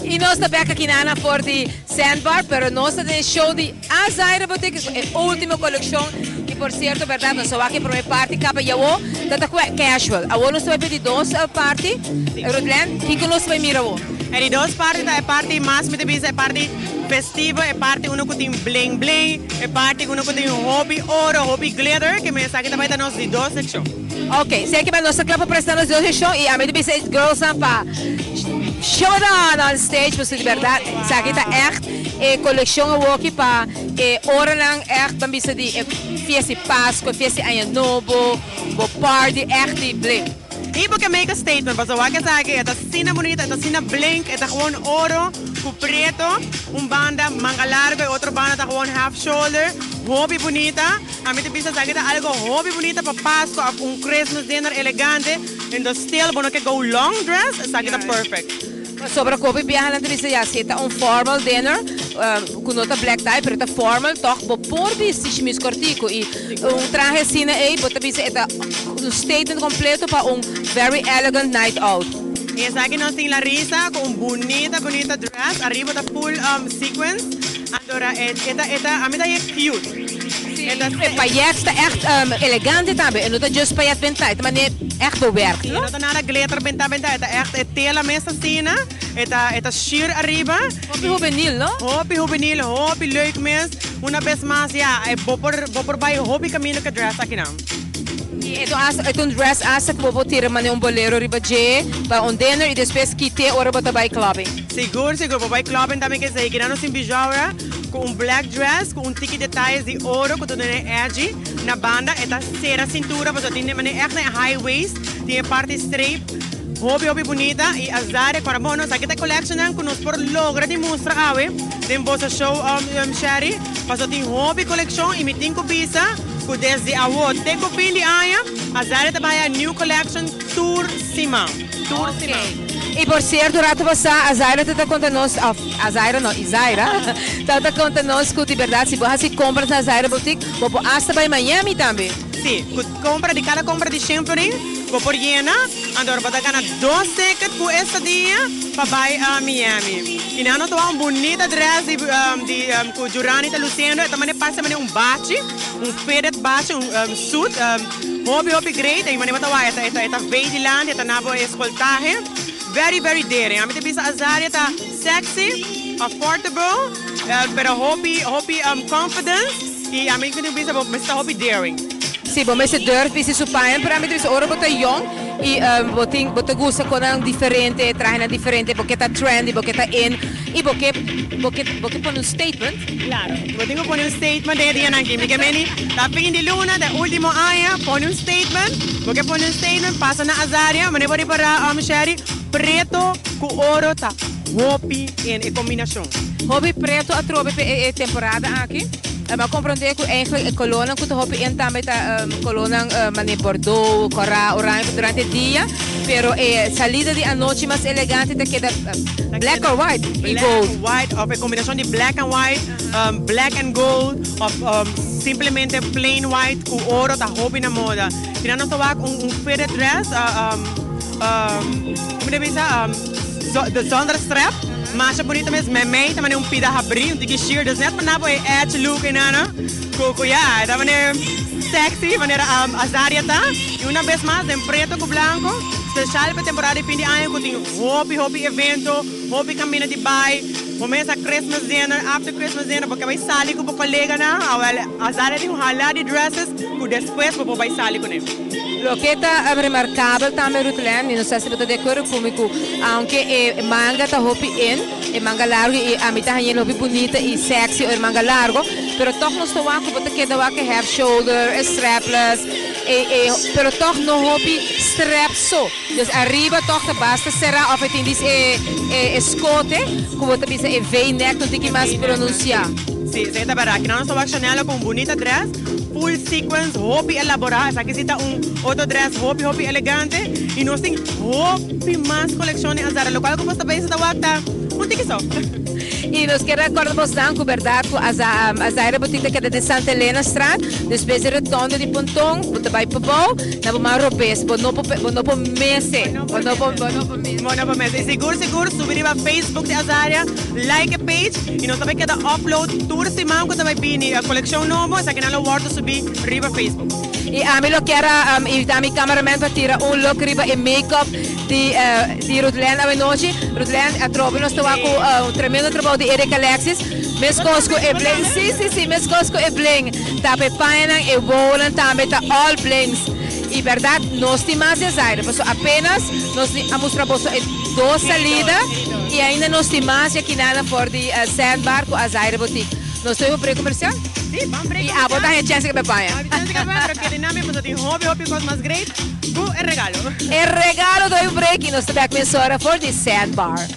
E nós também aqui na for de Sandbar, pero nós temos show de Azaira Boutique, a última coleção. E por certo, verdade, nós só aqui para uma parte capa e eu, tata casual. A nós vai pedir dois party, Rudlen, que nós vai mirar o. E die dois party é parte mais me te é parte festiva, é parte uno que tem bling bling, é parte uno que tem hobby ouro, hobby glitter, que me sabe também da nós de dois secção. Ok, sei que nós clapa prestando os dois show e a me te girls pa showdown on stage, você de verdade, sabe que tá echt coleção o aqui pa ouro lang echt dan bisa di fiesta Páscoa, fiesta Ano Novo, party echt die bling. E porque make a statement, mas eu acho que esta cena bonita, esta cena blink, esta gewoon ouro, com preto, banda manga larga e outra banda tá gewoon half shoulder, hobby bonita. A mim te pensa que tá algo hobby bonita para Páscoa, Christmas dinner elegante, and the still bueno que go long dress, sabe que tá perfect. Sobre kopi biyahan lang dito siya, sita formal dinner, kunota black tie, pero ita formal toch, por vestido mis cortico e traje sina bota bisa ita statement completo para very elegant night out. E essa aqui nós temos Larissa com bonita dress, arriba tá full sequence, adora a mim tá cute. Het paillet is echt elegant também, não é just paillet bentai, mas é echt bewerkt. Não tá nada glitter bentai, é echt tela mesa cena, é sheer arriba. Hobby juvenil, não? Hobby leuk mens. Uma vez mais, ja, é bopor by hobby caminho que dress aqui não. Ito dress asa que vou tirar mas bolero riba je para dinner e depois kite ora bota by clubbing. Seguro, by clubbing também que sei que não se bijaura com black dress com tiki detalhes de ouro com tudo edgy na banda esta cera cintura você tem mas echt na high waist tem parte straight hobby bonita e azar para bono sa kita collection nan kunos por logra de mostra awe den bossa show Sherry paso tem hobby collection e meeting ko bisa ku desde awo te ko pili aya azar tabaya new collection tour cima. E por certo, rato passar, a Zaira está contando nós, a Zaira não, Isaira, está contando nós que de verdade, se você compra na Zaira Boutique, você hasta vai Miami também. Sim, de cada compra de Symphony, vou por Iena, andor para ganhar 2 tickets por esse dia para vai a Miami. E não tô bonita dress com Jurani e Luciano, também passa bate, faded bate, suit, hobby great, e maneira esta verde land, esta nabo escoltaje. Very daring. A mim te pensa a Zaria tá sexy, affordable, pero hobby confidence e a mim te pensa mas tá hobby daring. Sim, bom, mas durf is su pai, para mim te pensa ora bota young e bota gusta com diferente, traje diferente, porque tá trendy, porque tá in e porque põe statement. Claro. Eu tenho põe statement de dia aqui, porque meni tá fim de luna, da último ano, põe statement, porque põe statement passa na Azaria, mas pode para Sherry preto com ouro tá hobby em combinação. Hobby preto a trobe temporada aqui. Maar compreender que eigenlijk colonna que hobby en também tá colonna mané bordeaux, cora, orange durante o dia, pero salida de a noite mais elegante te queda black or white e gold. White of a combinação de black and white, black and gold, of simplesmente plain white com ouro tá hobby na moda. Tirando toa faded dress, como deve ser, de zonder strap. Mas é bonita mesmo, também pida abrir, tiki sheer, dus net vanaf je edge look en nana, ja, dat wanneer sexy, wanneer Azaria tá, e uma vez mais, em preto com branco, especial para temporada de fim de ano, tem hobby evento, hobby caminho de bai, começa Christmas dinner, after Christmas dinner, porque vai sair com o colega na, Azaria tem halal de dresses, que depois vai sair com ele. Lo que está remarcável também Rutland, não sei se você de acordo comigo, aunque manga está hobby in, manga largo e a mitad é hobby bonita e sexy o manga largo, pero toch não estou aqui porque queda aqui half shoulder, strapless, pero toch no hobby strap so. Dus arriba toch te basta será of it diz escote, como você diz V-neck, não tem que mais pronunciar. Sim, você está verdade. Não estou Chanel com bonita dress, full sequence, hobby elaborado. Aqui está outro dress, hobby elegante. E nós temos hobby mais coleção de Azara. Lo qual como está bem, está wakta. Não tem que só. E nós queremos recordar vocês, verdade, a Zaire Boutique que é de Santa Helena Straat, depois de retorno de Pontong, você vai para o bom, na Buma Robes, não para mese. E seguro, subir para Facebook de Azaria, like a page, e nós também queremos upload tour semana que vai vir a coleção nova, essa que não é o subir riba Facebook. E a mim eu quero invitar a minha cameraman para tirar look riba e make-up de Rutland a noite. Rutland a tropa nós estamos com tremendo trabalho de Eric Alexis. Mes cosco e bling, sim, mes cosco e bling. Tá pepainan e volan também tá all blings. E verdade, nós temos a Zaire, apenas nós mostramos duas salidas e ainda nós temos aqui nada por de Sandbar com a Zaire Boutique. Nós estamos para comercial? Sim, vamos para comercial. E a botar a chance que pepaia. Pero que dinâmica, mas tem hobby coisa mais great. É regalo. É regalo do break e nós estamos aqui for de Sandbar.